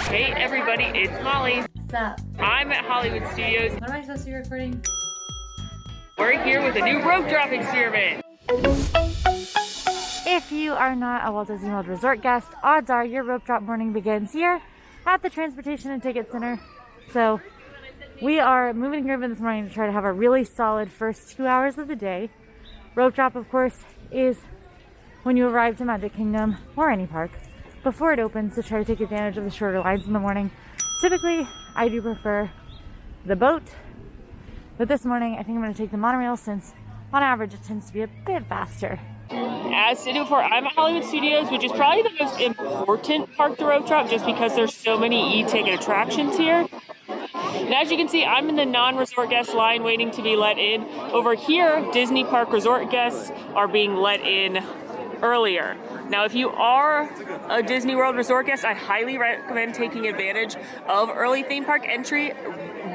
Hey everybody, it's Molly. What's up? I'm at Hollywood Studios. What am I supposed to be recording? We're here with a new rope drop experiment. If you are not a Walt Disney World Resort guest, odds are your rope drop morning begins here at the Transportation and Ticket Center. So we are moving here this morning to try to have a really solid first 2 hours of the day. Rope drop, of course, is when you arrive to Magic Kingdom or any park before it opens to try to take advantage of the shorter lines in the morning. Typically, I do prefer the boat, but this morning I think I'm going to take the monorail since on average it tends to be a bit faster. As stated before, I'm at Hollywood Studios, which is probably the most important park to rope drop just because there's so many e-ticket attractions here. And as you can see, I'm in the non-resort guest line waiting to be let in. Over here, Disney Park Resort guests are being let in earlier. Now, if you are a Disney World Resort guest, I highly recommend taking advantage of early theme park entry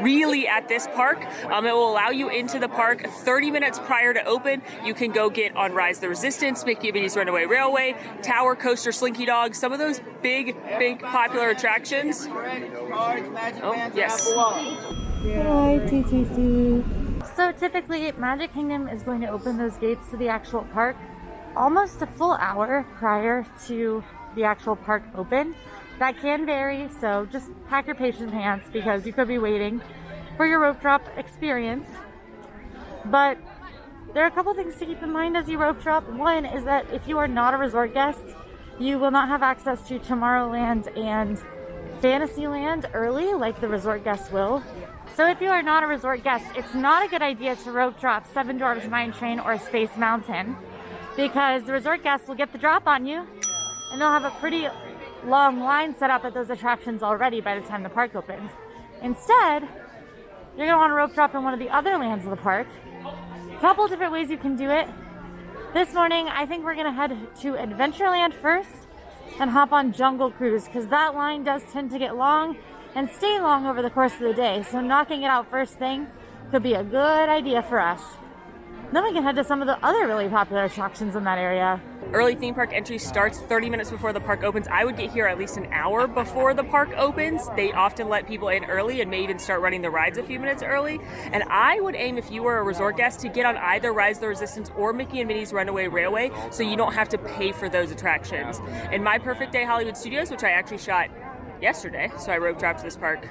really at this park. It will allow you into the park 30 minutes prior to open. You can go get on Rise the Resistance, Mickey and Minnie's Runaway Railway, Tower Coaster, Slinky Dog, some of those big popular attractions. Oh, yes. Hi, TTC. So typically, Magic Kingdom is going to open those gates to the actual park almost a full hour prior to the actual park open. That can vary, so just pack your patient pants because you could be waiting for your rope drop experience. But there are a couple things to keep in mind as you rope drop. One is that if you are not a resort guest, you will not have access to Tomorrowland and Fantasyland early like the resort guests will. So if you are not a resort guest, it's not a good idea to rope drop Seven Dwarfs Mine Train or Space Mountain, because the resort guests will get the drop on you and they'll have a pretty long line set up at those attractions already by the time the park opens. Instead, you're going to want to rope drop in one of the other lands of the park. A couple different ways you can do it. This morning, I think we're going to head to Adventureland first and hop on Jungle Cruise, because that line does tend to get long and stay long over the course of the day. So knocking it out first thing could be a good idea for us. Then we can head to some of the other really popular attractions in that area. Early theme park entry starts 30 minutes before the park opens. I would get here at least an hour before the park opens. They often let people in early and may even start running the rides a few minutes early. And I would aim, if you were a resort guest, to get on either Rise the Resistance or Mickey and Minnie's Runaway Railway so you don't have to pay for those attractions. In my perfect day Hollywood Studios, which I actually shot yesterday, so I rope dropped this park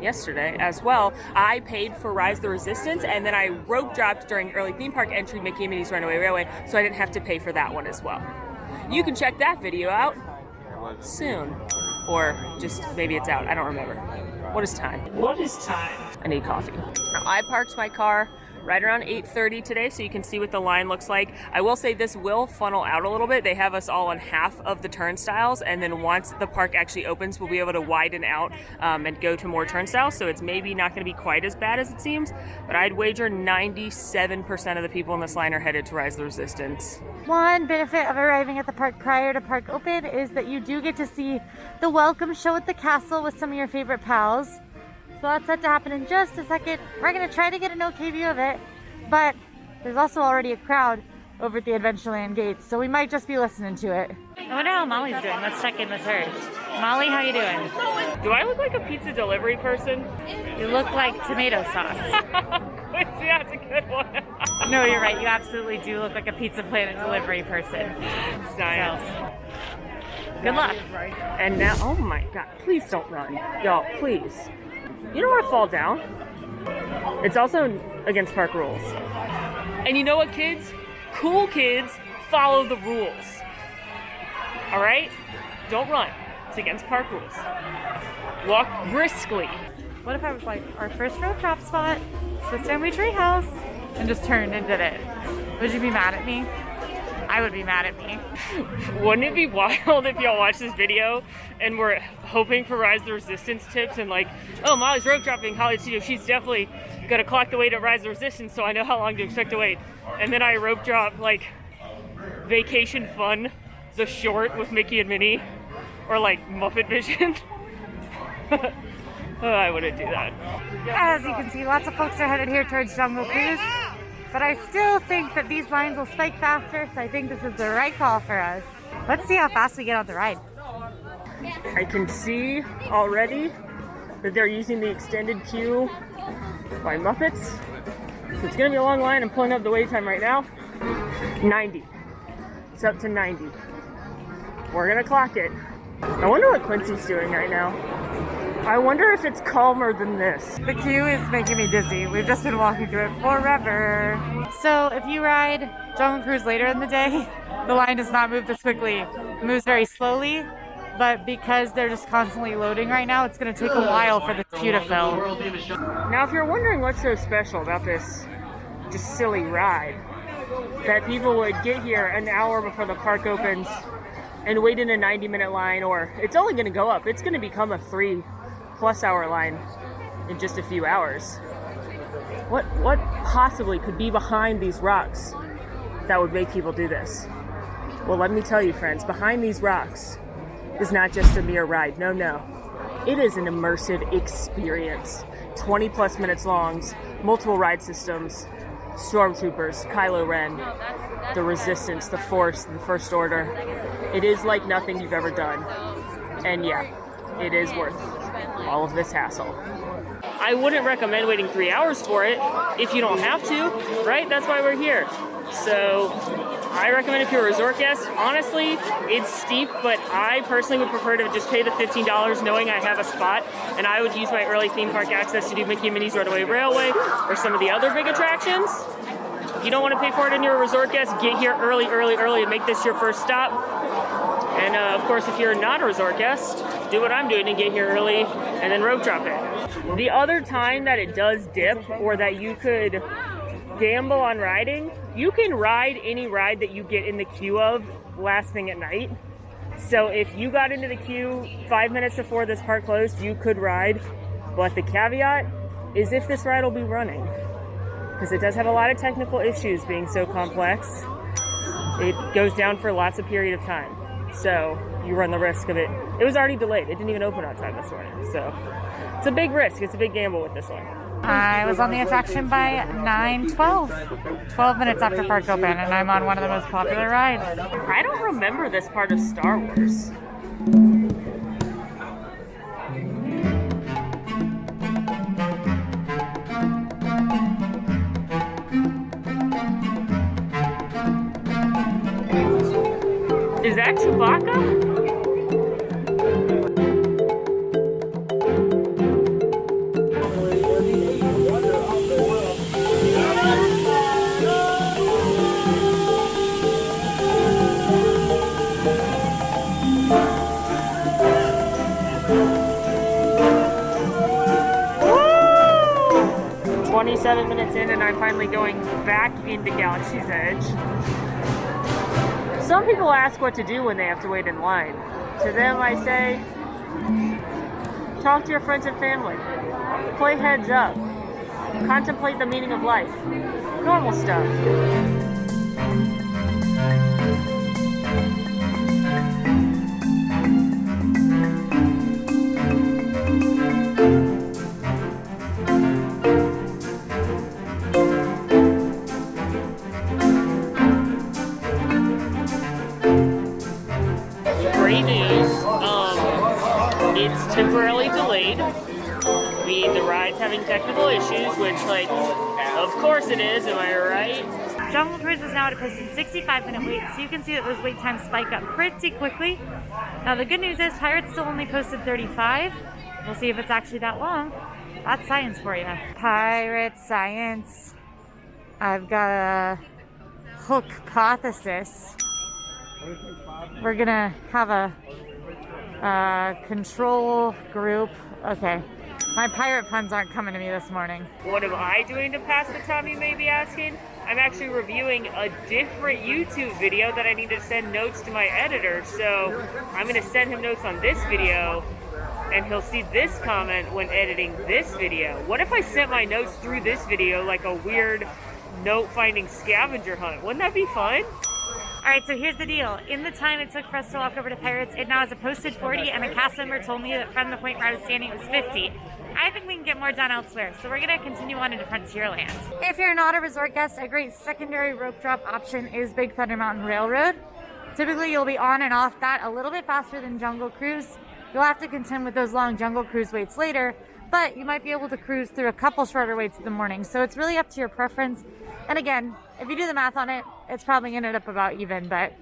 yesterday as well, I paid for Rise the Resistance, and then I rope dropped during early theme park entry Mickey and Minnie's Runaway Railway, so I didn't have to pay for that one as well. You can check that video out soon, or just maybe it's out, I don't remember. What is time? What is time? I need coffee. Now, I parked my car right around 8:30 today, so you can see what the line looks like. I will say this will funnel out a little bit. They have us all on half of the turnstiles, and then once the park actually opens, we'll be able to widen out and go to more turnstiles, so it's maybe not going to be quite as bad as it seems, but I'd wager 97% of the people in this line are headed to Rise the Resistance. One benefit of arriving at the park prior to park open is that you do get to see the welcome show at the castle with some of your favorite pals. So that's set to happen in just a second. We're going to try to get an okay view of it, but there's also already a crowd over at the Adventureland gates, so we might just be listening to it. I wonder how Molly's doing. Let's check in with her. Molly, how you doing? Do I look like a pizza delivery person? You look like tomato sauce. Quincy, that's a good one. No, you're right. You absolutely do look like a Pizza Planet delivery person. Science. So, good luck. And now, oh my God, please don't run. Y'all, please. You don't want to fall down. It's also against park rules. And you know what, kids? Cool kids follow the rules. All right? Don't run. It's against park rules. Walk briskly. What if I was like, our first rope drop spot, Swiss Family Treehouse, and just turned and did it? Would you be mad at me? I would be mad at me. Wouldn't it be wild if y'all watch this video and we're hoping for Rise the Resistance tips and like, oh, Molly's rope dropping Hollywood Studio, she's definitely gonna clock the weight at Rise the Resistance, so I know how long to expect to wait. And then I rope drop like Vacation Fun, the short with Mickey and Minnie, or like Muppet Vision. Oh, I wouldn't do that. As you can see, lots of folks are headed here towards Jungle Cruise, but I still think that these lines will spike faster, so I think this is the right call for us. Let's see how fast we get on the ride. I can see already that they're using the extended queue by Muppets. So it's gonna be a long line. I'm pulling up the wait time right now. 90. It's up to 90. We're gonna clock it. I wonder what Quincy's doing right now. I wonder if it's calmer than this. The queue is making me dizzy. We've just been walking through it forever. So if you ride Jungle Cruise later in the day, the line does not move this quickly. It moves very slowly, but because they're just constantly loading right now, it's gonna take a while for the queue to fill. Now, if you're wondering what's so special about this just silly ride, that people would get here an hour before the park opens and wait in a 90-minute line, or it's only gonna go up. It's gonna become a 3+ hour line in just a few hours. What possibly could be behind these rocks that would make people do this? Well, let me tell you, friends, behind these rocks is not just a mere ride. No. It is an immersive experience. 20+ minutes long, multiple ride systems, stormtroopers, Kylo Ren, the Resistance, the Force, the First Order. It is like nothing you've ever done. And yeah, it is worth all of this hassle. I wouldn't recommend waiting 3 hours for it if you don't have to, right? That's why we're here. So I recommend if you're a resort guest, honestly, it's steep, but I personally would prefer to just pay the $15 knowing I have a spot, and I would use my early theme park access to do Mickey and Minnie's Runaway Railway or some of the other big attractions. If you don't want to pay for it and you're a resort guest, get here early and make this your first stop. And of course, if you're not a resort guest, do what I'm doing and get here early and then rope drop it. The other time that it does dip, or that you could gamble on riding, you can ride any ride that you get in the queue of last thing at night. So if you got into the queue 5 minutes before this park closed, you could ride. But the caveat is if this ride will be running, because it does have a lot of technical issues being so complex. It goes down for lots of period of time. So you run the risk of it. It was already delayed. It didn't even open on time this morning. So it's a big risk. It's a big gamble with this one. I was on the attraction by 9:12. 12 minutes after park open, and I'm on one of the most popular rides. I don't remember this part of Star Wars. Is that Chewbacca? Woo! 27 minutes in and I'm finally going back into Galaxy's Edge. Some people ask what to do when they have to wait in line. To them, I say, talk to your friends and family. Play heads up. Contemplate the meaning of life. Normal stuff. Great news. It's temporarily delayed. I mean, the ride's having technical issues, which, like, of course it is, am I right? Jungle Cruise is now at a posted 65-minute wait, so you can see that those wait times spike up pretty quickly. Now, the good news is Pirates still only posted 35. We'll see if it's actually that long. That's science for you. Pirate science. I've got a hypothesis. We're gonna have a control group. Okay. My pirate puns aren't coming to me this morning. What am I doing to pass the time, you may be asking? I'm actually reviewing a different YouTube video that I need to send notes to my editor. So I'm gonna send him notes on this video and he'll see this comment when editing this video. What if I sent my notes through this video like a weird note finding scavenger hunt? Wouldn't that be fun? All right, so here's the deal. In the time it took for us to walk over to Pirates, it now has a posted 40, and a cast member told me that from the point where I was standing, it was 50. I think we can get more done elsewhere, so we're gonna continue on into Frontierland. If you're not a resort guest, a great secondary rope drop option is Big Thunder Mountain Railroad. Typically, you'll be on and off that a little bit faster than Jungle Cruise, You'll have to contend with those long Jungle Cruise waits later, but you might be able to cruise through a couple shorter waits in the morning. So it's really up to your preference. And again, if you do the math on it, it's probably going to end up about even, but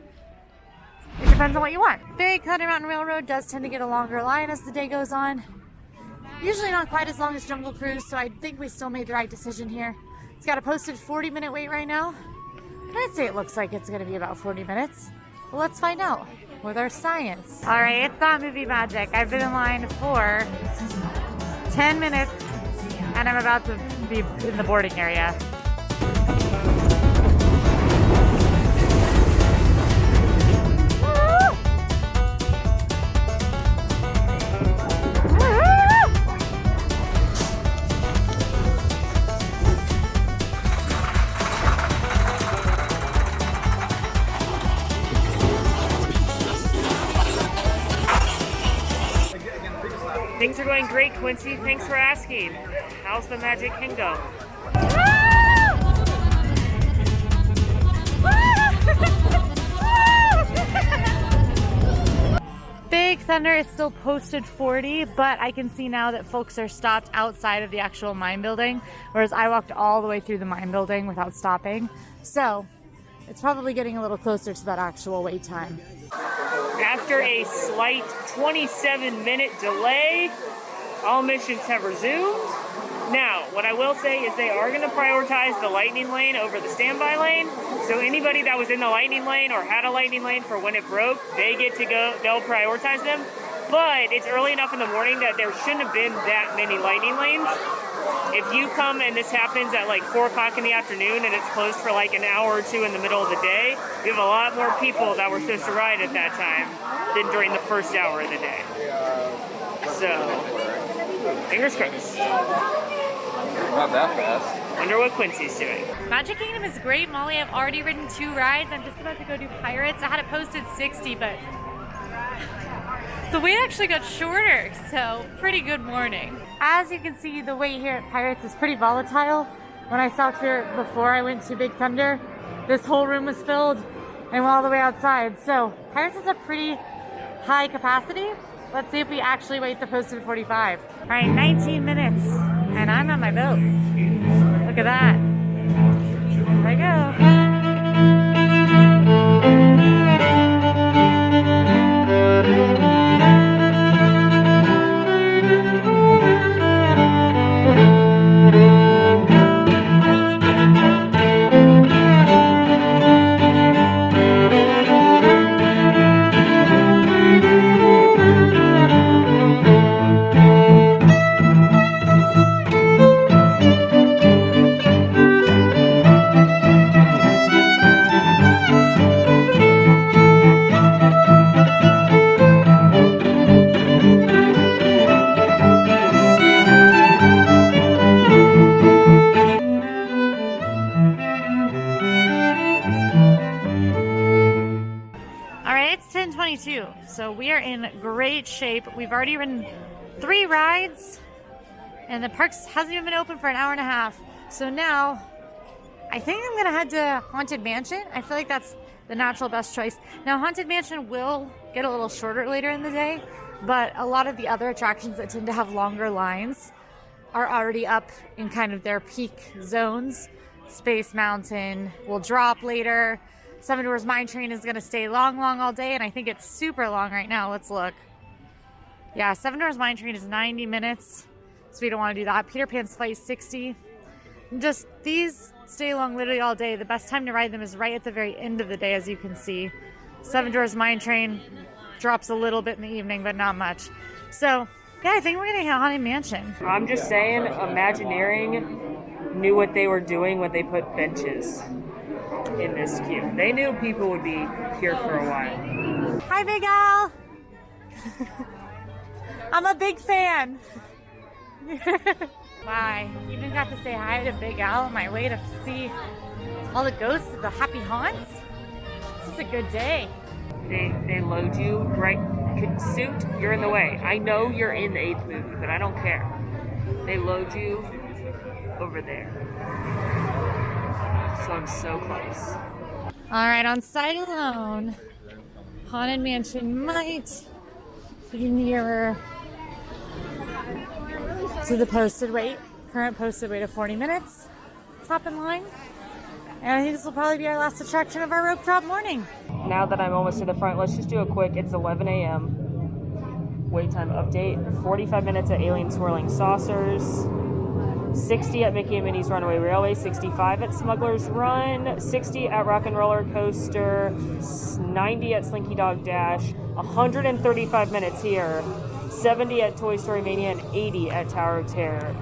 it depends on what you want. Big Thunder Mountain Railroad does tend to get a longer line as the day goes on. Usually not quite as long as Jungle Cruise, so I think we still made the right decision here. It's got a posted 40-minute wait right now. I'd say it looks like it's going to be about 40 minutes. Well, let's find out with our science. All right, it's not movie magic. I've been in line for 10 minutes, and I'm about to be in the boarding area. Things are going great, Quincy. Thanks for asking. How's the Magic Kingdom? Big Thunder is still posted 40, but I can see now that folks are stopped outside of the actual mine building, whereas I walked all the way through the mine building without stopping. So it's probably getting a little closer to that actual wait time. After a slight 27-minute delay, all missions have resumed. Now, what I will say is they are going to prioritize the lightning lane over the standby lane. So anybody that was in the lightning lane or had a lightning lane for when it broke, they get to go, they'll prioritize them. But it's early enough in the morning that there shouldn't have been that many lightning lanes. If you come and this happens at like 4 o'clock in the afternoon and it's closed for like an hour or two in the middle of the day, you have a lot more people that were supposed to ride at that time than during the first hour of the day. So, fingers crossed. Not that fast. Wonder what Quincy's doing. Magic Kingdom is great, Molly. I've already ridden 2 rides. I'm just about to go do Pirates. I had it posted 60, but the wait actually got shorter, so pretty good morning. As you can see, the wait here at Pirates is pretty volatile. When I stopped here before I went to Big Thunder, this whole room was filled and went all the way outside. So Pirates is a pretty high capacity. Let's see if we actually wait the posted 45. All right, 19 minutes, and I'm on my boat. Look at that. There I go. So we are in great shape. We've already ridden 3 rides and the park hasn't even been open for an hour and a half. So now I think I'm gonna head to Haunted Mansion. I feel like that's the natural best choice. Now Haunted Mansion will get a little shorter later in the day, but a lot of the other attractions that tend to have longer lines are already up in kind of their peak zones. Space Mountain will drop later. Seven Dwarfs Mine Train is going to stay long all day, and I think it's super long right now. Let's look. Yeah, Seven Dwarfs Mine Train is 90 minutes, so we don't want to do that. Peter Pan's Flight 60. Just these stay long literally all day. The best time to ride them is right at the very end of the day, as you can see. Seven Dwarfs Mine Train drops a little bit in the evening, but not much. So, yeah, I think we're going to hit Haunted Mansion. I'm just saying, Imagineering knew what they were doing when they put benches in this queue. They knew people would be here for a while. Hi, Big Al! I'm a big fan. Wow, I even got to say hi to Big Al on my way to see all the ghosts of the happy haunts. This is a good day. They load you right. Suit, you're in the way. I know you're in the 8th movie, but I don't care. They load you over there. So I'm so close. All right, on Sight Alone, Haunted Mansion might nearer to the posted wait. Current posted wait of 40 minutes. Let's hop in line. And I think this will probably be our last attraction of our rope drop morning. Now that I'm almost to the front, let's just do a quick, it's 11 a.m. wait time update. 45 minutes at Alien Swirling Saucers. 60 at Mickey and Minnie's Runaway Railway, 65 at Smuggler's Run, 60 at Rock and Roller Coaster, 90 at Slinky Dog Dash, 135 minutes here, 70 at Toy Story Mania, and 80 at Tower of Terror.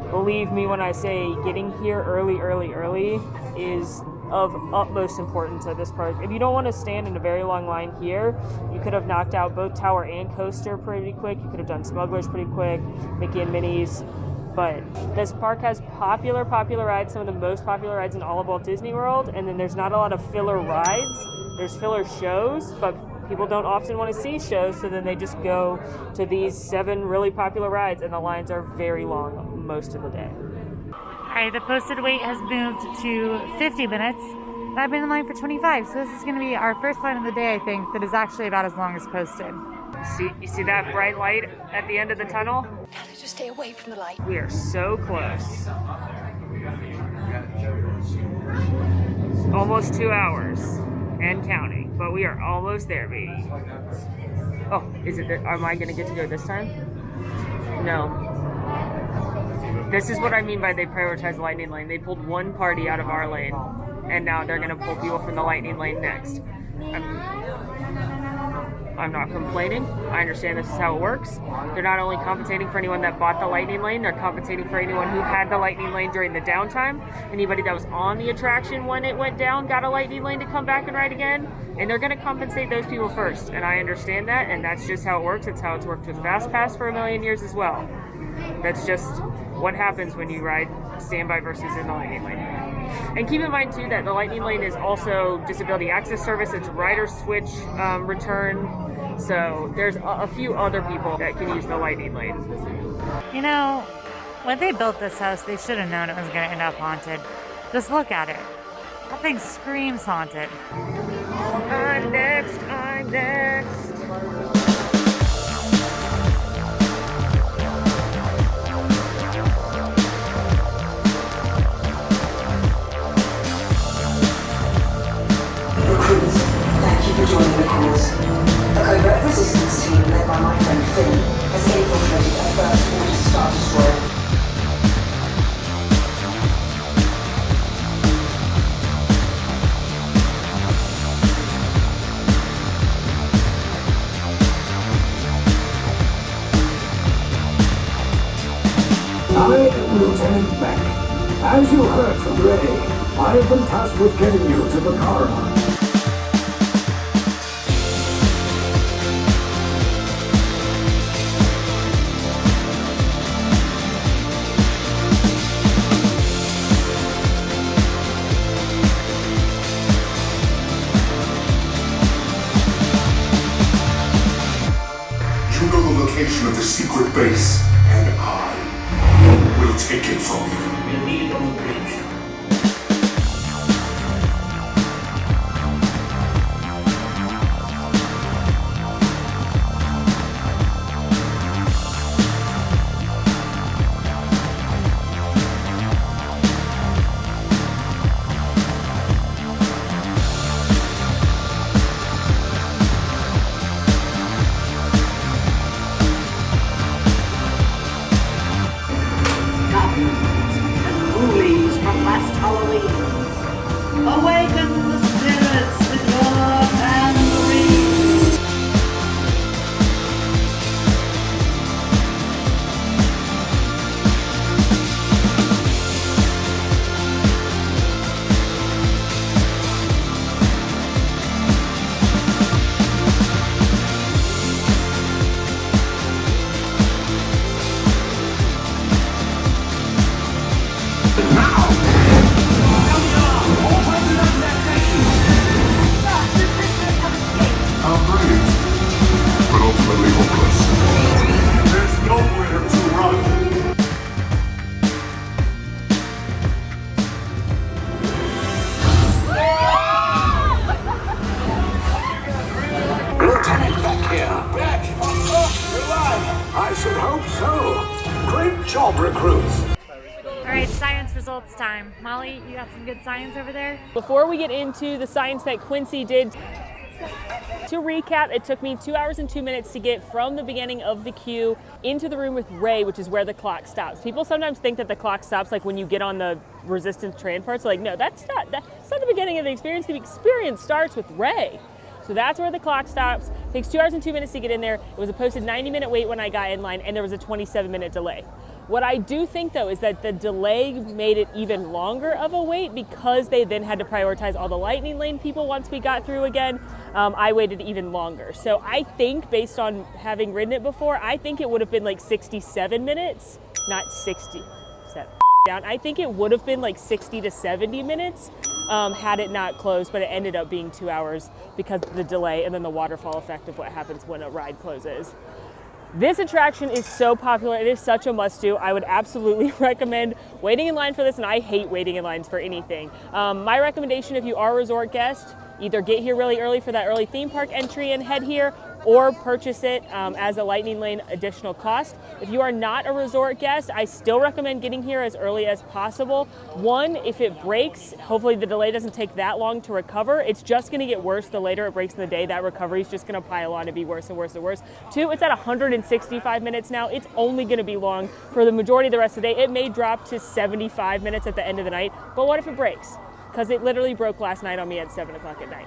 Believe me when I say getting here early is of utmost importance at this park. If you don't want to stand in a very long line here, you could have knocked out both Tower and Coaster pretty quick. You could have done Smugglers pretty quick, Mickey and Minnie's. But this park has popular rides, some of the most popular rides in all of Walt Disney World, and then there's not a lot of filler rides. There's filler shows, but people don't often want to see shows, so then they just go to these 7 really popular rides, and the lines are very long most of the day. Alright, the posted wait has moved to 50 minutes. And I've been in line for 25, so this is going to be our first line of the day, I think, that is actually about as long as posted. You see that bright light at the end of the tunnel? Gotta just stay away from the light. We are so close. Almost 2 hours and counting, but we are almost there, baby. Oh, am I gonna get to go this time? No. This is what I mean by they prioritize Lightning Lane. They pulled one party out of our lane, and now they're gonna pull people from the Lightning Lane next. I'm not complaining. I understand this is how it works. They're not only compensating for anyone that bought the Lightning Lane, they're compensating for anyone who had the Lightning Lane during the downtime. Anybody that was on the attraction when it went down got a Lightning Lane to come back and ride again. And they're going to compensate those people first. And I understand that, and that's just how it works. It's how it's worked with Fast Pass for a million years as well. That's just what happens when you ride standby versus in the Lightning Lane. And keep in mind, too, that the Lightning Lane is also disability access service. It's rider switch return. So there's a few other people that can use the Lightning Lane. You know, when they built this house, they should have known it was going to end up haunted. Just look at it. That thing screams haunted. I'm next. Recruits, thank you for joining the cause. A covert resistance team led by my friend Finn has infiltrated a First Order Star Destroyer. I am Lieutenant Beck. As you heard from Ray, I have been tasked with getting you to the Kara. You know the location of the secret base, and I will take it from you. We meet on the bridge. Rulings from I should hope so. Great job, recruits. All right, science results time. Molly, you got some good science over there? Before we get into the science that Quincy did, to recap, it took me 2 hours and 2 minutes to get from the beginning of the queue into the room with Ray, which is where the clock stops. People sometimes think that the clock stops like when you get on the resistance train parts. Like, no, that's not the beginning of the experience. The experience starts with Ray. So that's where the clock stops. It takes 2 hours and 2 minutes to get in there. It was a posted 90-minute wait when I got in line, and there was a 27-minute delay. What I do think, though, is that the delay made it even longer of a wait because they then had to prioritize all the lightning lane people once we got through again. I waited even longer. So I think, based on having ridden it before, I think it would have been like 67 minutes, not 60. Down. I think it would have been like 60 to 70 minutes had it not closed, but it ended up being 2 hours because of the delay and then the waterfall effect of what happens when a ride closes. This attraction is so popular. It is such a must-do. I would absolutely recommend waiting in line for this, and I hate waiting in lines for anything. My recommendation, if you are a resort guest, either get here really early for that early theme park entry and head here, or purchase it as a lightning lane additional cost. If you are not a resort guest, I still recommend getting here as early as possible. One, if it breaks, hopefully the delay doesn't take that long to recover. It's just gonna get worse the later it breaks in the day. That recovery is just gonna pile on and be worse and worse and worse. Two, it's at 165 minutes now. It's only gonna be long for the majority of the rest of the day. It may drop to 75 minutes at the end of the night, but what if it breaks? Because it literally broke last night on me at 7 o'clock at night.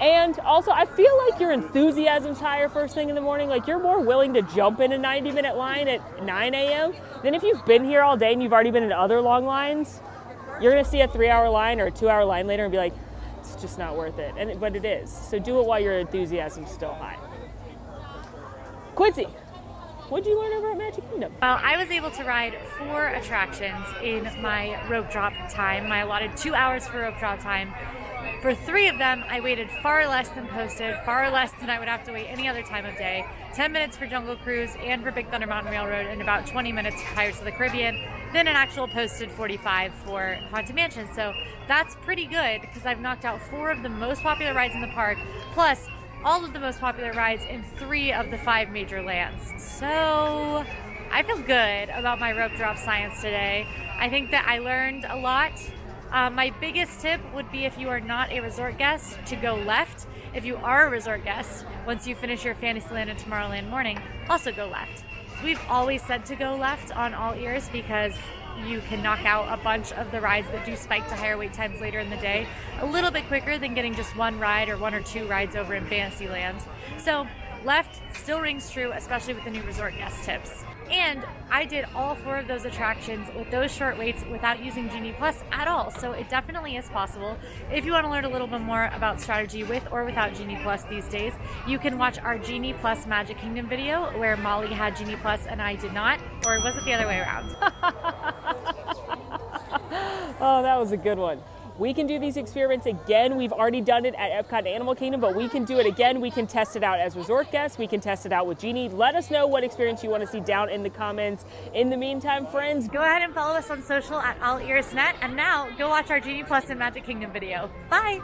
And also, I feel like your enthusiasm's higher first thing in the morning. Like, you're more willing to jump in a 90-minute line at 9 a.m. than if you've been here all day and you've already been in other long lines. You're gonna see a 3-hour line or a 2-hour line later and be like, it's just not worth it. But it is. So do it while your enthusiasm's still high. Quincy, what'd you learn over at Magic Kingdom? Well, I was able to ride 4 attractions in my rope drop time, my allotted 2 hours for rope drop time. For 3 of them, I waited far less than posted, far less than I would have to wait any other time of day. 10 minutes for Jungle Cruise and for Big Thunder Mountain Railroad, and about 20 minutes for Pirates of the Caribbean, then an actual posted 45 for Haunted Mansion. So that's pretty good, because I've knocked out 4 of the most popular rides in the park, plus all of the most popular rides in 3 of the 5 major lands. So I feel good about my rope drop science today. I think that I learned a lot. My biggest tip would be, if you are not a resort guest, to go left. If you are a resort guest, once you finish your Fantasyland and Tomorrowland morning, also go left. We've always said to go left on All Ears because you can knock out a bunch of the rides that do spike to higher wait times later in the day a little bit quicker than getting just 1 ride or 1 or 2 rides over in Fantasyland. So left still rings true, especially with the new resort guest tips. And I did all 4 of those attractions with those short waits without using Genie Plus at all. So it definitely is possible. If you want to learn a little bit more about strategy with or without Genie Plus these days, you can watch our Genie Plus Magic Kingdom video where Molly had Genie Plus and I did not. Or was it the other way around? Oh, that was a good one. We can do these experiments again. We've already done it at Epcot and Animal Kingdom, but we can do it again. We can test it out as resort guests. We can test it out with Genie. Let us know what experience you want to see down in the comments. In the meantime, friends, Go ahead and follow us on social at AllEars.net. And now go watch our Genie Plus and Magic Kingdom video. Bye!